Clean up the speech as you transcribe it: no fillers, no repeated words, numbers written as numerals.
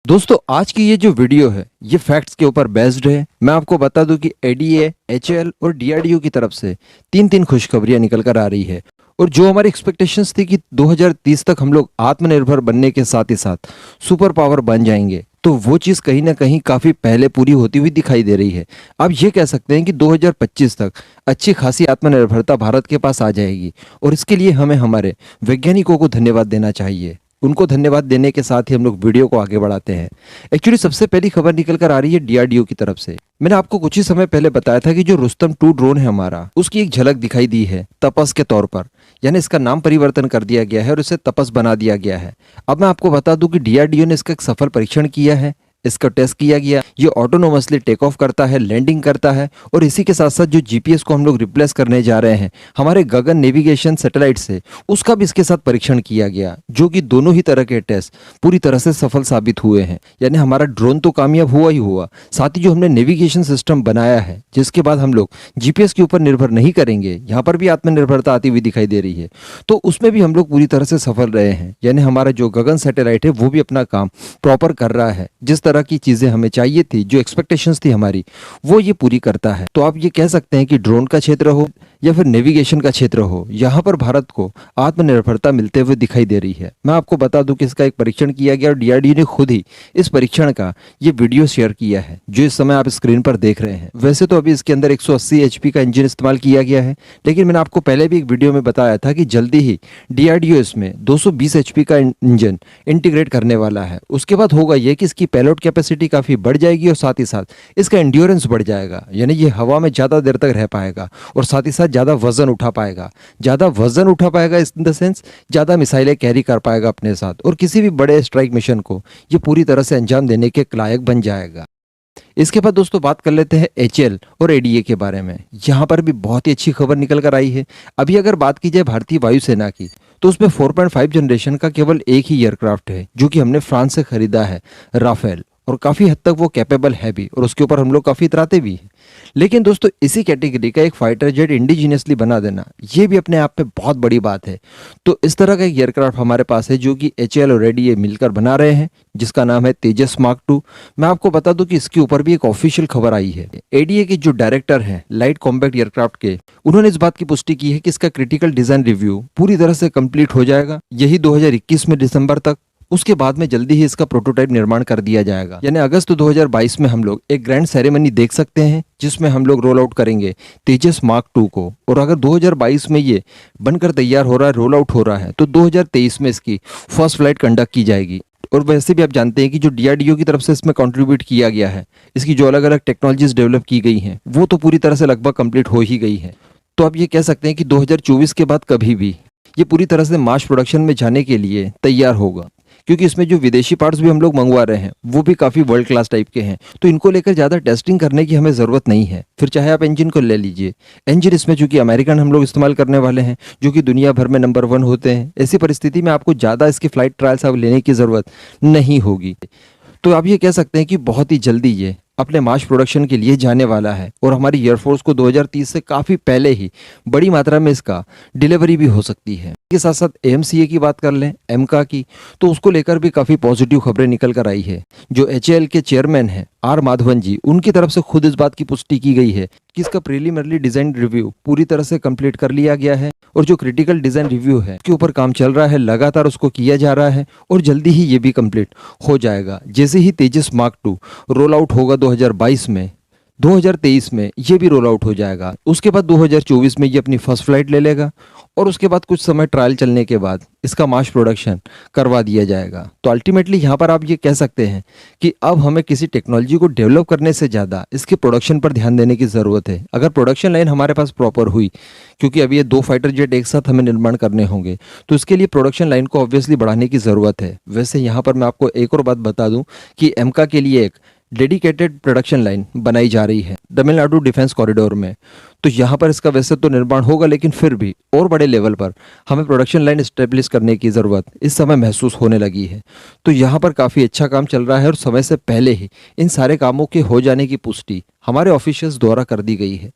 दोस्तों आज की ये जो वीडियो है ये फैक्ट्स के ऊपर बेस्ड है। मैं आपको बता दूं कि एडीए, एचएएल और डीआरडीओ की तरफ से तीन खुशखबरियां निकल कर आ रही है। और जो हमारी एक्सपेक्टेशंस थी कि 2030 तक हम लोग आत्मनिर्भर बनने के साथ ही साथ सुपर पावर बन जाएंगे, तो वो चीज़ कहीं ना कहीं काफ़ी पहले पूरी होती हुई दिखाई दे रही है। आप ये कह सकते हैं कि 2025 तक अच्छी खासी आत्मनिर्भरता भारत के पास आ जाएगी। और इसके लिए हमें हमारे वैज्ञानिकों को धन्यवाद देना चाहिए। उनको धन्यवाद देने के साथ ही हम लोग वीडियो को आगे बढ़ाते हैं। एक्चुअली सबसे पहली खबर निकल कर आ रही है डीआरडीओ की तरफ से। मैंने आपको कुछ ही समय पहले बताया था कि जो रुस्तम 2 ड्रोन है हमारा, उसकी एक झलक दिखाई दी है तपस के तौर पर, यानी इसका नाम परिवर्तन कर दिया गया है और इसे तपस बना दिया गया है। अब मैं आपको बता दूं कि डीआरडीओ ने इसका एक सफल परीक्षण किया है, इसका टेस्ट किया गया। ये ऑटोनोमसली टेक ऑफ करता है, लैंडिंग करता है। और इसी के साथ साथ जो जीपीएस को हम लोग रिप्लेस करने जा रहे हैं हमारे गगन नेविगेशन सैटेलाइट से, उसका भी इसके साथ परीक्षण किया गया, जो कि दोनों ही तरह के टेस्ट पूरी तरह से सफल साबित हुए हैं। यानी हमारा ड्रोन तो कामयाब हुआ ही हुआ, साथ ही जो हमने नेविगेशन सिस्टम बनाया है जिसके बाद हम लोग जीपीएस के ऊपर निर्भर नहीं करेंगे, यहाँ पर भी आत्मनिर्भरता आती हुई दिखाई दे रही है, तो उसमें भी हम लोग पूरी तरह से सफल रहे हैं। यानी हमारा जो गगन सैटेलाइट है वो भी अपना काम प्रॉपर कर रहा है। जिस तरह की चीजें हमें चाहिए थी, जो एक्सपेक्टेशंस थी हमारी, वो ये पूरी करता है। तो आप ये कह सकते हैं कि ड्रोन का क्षेत्र हो या फिर नेविगेशन का क्षेत्र हो, यहाँ पर भारत को आत्मनिर्भरता मिलते हुए दिखाई दे रही है। मैं आपको बता दूं कि इसका एक परीक्षण किया गया और डीआरडीओ ने खुद ही इस परीक्षण का ये वीडियो शेयर किया है, जो इस समय आप स्क्रीन पर देख रहे हैं। वैसे तो अभी इसके अंदर 180 एचपी का इंजन इस्तेमाल किया गया है, लेकिन मैंने आपको पहले भी एक वीडियो में बताया था कि जल्दी ही डीआरडीओ इसमें 220 एचपी का इंजन इंटीग्रेट करने वाला है। उसके बाद होगा यह कि इसकी पेलोड कैपेसिटी काफी बढ़ जाएगी और साथ ही साथ इसका एंड्योरेंस बढ़ जाएगा, यानी ये हवा में ज्यादा देर तक रह पाएगा और साथ ही साथ ज्यादा वजन उठा पाएगा। ज्यादा वजन उठा पाएगा इन द सेंस ज्यादा मिसाइलें कैरी कर पाएगा अपने साथ, और किसी भी बड़े स्ट्राइक मिशन को ये पूरी तरह से अंजाम देने के लायक बन जाएगा। इसके बाद दोस्तों बात कर लेते हैं एचएएल और एडीए के बारे में। यहाँ पर भी बहुत ही अच्छी खबर निकल कर आई है। अभी अगर बात की जाए भारतीय वायुसेना की, तो उसमें 4.5 जनरेशन का केवल एक ही एयरक्राफ्ट है, जो कि हमने फ्रांस से खरीदा है, राफेल। और काफी हद तक वो कैपेबल है भी, और उसके ऊपर हम लोग काफी इतराते भी हैं। लेकिन दोस्तों इसी कैटेगरी का एक फाइटर जेट इंडिजीनियसली बना देना, ये भी अपने आप में बहुत बड़ी बात है। तो इस तरह का एक एयरक्राफ्ट हमारे पास है, जो कि एचएएल और एडीए मिलकर बना रहे हैं, जिसका नाम है तेजस मार्क 2। मैं आपको बता दूं कि इसके ऊपर भी एक ऑफिशियल खबर आई है। एडीए के जो डायरेक्टर हैं लाइट कॉम्बैक्ट एयरक्राफ्ट के, उन्होंने इस बात की पुष्टि की है कि इसका क्रिटिकल डिजाइन रिव्यू पूरी तरह से कंप्लीट हो जाएगा, यही 2021 में दिसंबर तक। उसके बाद में जल्दी ही इसका प्रोटोटाइप निर्माण कर दिया जाएगा, यानी अगस्त 2022 में हम लोग एक ग्रैंड सेरेमनी देख सकते हैं, जिसमें हम लोग रोल आउट करेंगे तेजस मार्क 2 को। और अगर 2022 में ये बनकर तैयार हो रहा है, रोल आउट हो रहा है, तो 2023 में इसकी फर्स्ट फ्लाइट कंडक्ट की जाएगी। और वैसे भी आप जानते हैं कि जो डीआरडीओ की तरफ से इसमें कंट्रीब्यूट किया गया है, इसकी जो अलग अलग टेक्नोलॉजीज डेवलप की गई हैं, वो तो पूरी तरह से लगभग कंप्लीट हो ही गई है। तो आप ये कह सकते हैं कि 2024 के बाद कभी भी ये पूरी तरह से मास प्रोडक्शन में जाने के लिए तैयार होगा, क्योंकि इसमें जो विदेशी पार्ट्स भी हम लोग मंगवा रहे हैं वो भी काफ़ी वर्ल्ड क्लास टाइप के हैं। तो इनको लेकर ज़्यादा टेस्टिंग करने की हमें ज़रूरत नहीं है। फिर चाहे आप इंजन को ले लीजिए, इंजन इसमें चूंकि अमेरिकन हम लोग इस्तेमाल करने वाले हैं, जो कि दुनिया भर में नंबर 1 होते हैं, ऐसी परिस्थिति में आपको ज़्यादा इसकी फ्लाइट ट्रायल्स अब लेने की ज़रूरत नहीं होगी। तो आप ये कह सकते हैं कि बहुत ही जल्दी ये अपने मास प्रोडक्शन के लिए जाने वाला है, और हमारी एयरफोर्स को 2030 से काफ़ी पहले ही बड़ी मात्रा में इसका डिलीवरी भी हो सकती है। इसके साथ साथ एमसीए की बात कर लें, एमका की, तो उसको लेकर भी काफ़ी पॉजिटिव खबरें निकल कर आई है। जो एचएएल के चेयरमैन हैं आर माधवन जी, उनकी तरफ से खुद इस बात की पुष्टि की गई है कि इसका प्रीलिमिनरी डिजाइन रिव्यू पूरी तरह से कंप्लीट कर लिया गया है, और जो क्रिटिकल डिजाइन रिव्यू है उसके ऊपर काम चल रहा है, लगातार उसको किया जा रहा है, और जल्दी ही ये भी कंप्लीट हो जाएगा। जैसे ही तेजस मार्क 2 रोल आउट होगा 2022 में, 2023 में ये भी रोल आउट हो जाएगा। उसके बाद 2024 में ये अपनी फर्स्ट फ्लाइट ले लेगा, और उसके बाद कुछ समय ट्रायल चलने के बाद इसका मास प्रोडक्शन करवा दिया जाएगा। तो अल्टीमेटली यहाँ पर आप ये कह सकते हैं कि अब हमें किसी टेक्नोलॉजी को डेवलप करने से ज़्यादा इसके प्रोडक्शन पर ध्यान देने की ज़रूरत है। अगर प्रोडक्शन लाइन हमारे पास प्रॉपर हुई, क्योंकि अभी ये 2 फाइटर जेट एक साथ हमें निर्माण करने होंगे, तो इसके लिए प्रोडक्शन लाइन को ऑब्वियसली बढ़ाने की ज़रूरत है। वैसे यहाँ पर मैं आपको एक और बात बता दूँ कि एमका के लिए एक डेडिकेटेड प्रोडक्शन लाइन बनाई जा रही है तमिलनाडु डिफेंस कॉरिडोर में। तो यहाँ पर इसका वैसे तो निर्माण होगा, लेकिन फिर भी और बड़े लेवल पर हमें प्रोडक्शन लाइन एस्टेब्लिश करने की ज़रूरत इस समय महसूस होने लगी है। तो यहाँ पर काफ़ी अच्छा काम चल रहा है, और समय से पहले ही इन सारे कामों के हो जाने की पुष्टि हमारे ऑफिशियल्स द्वारा कर दी गई है।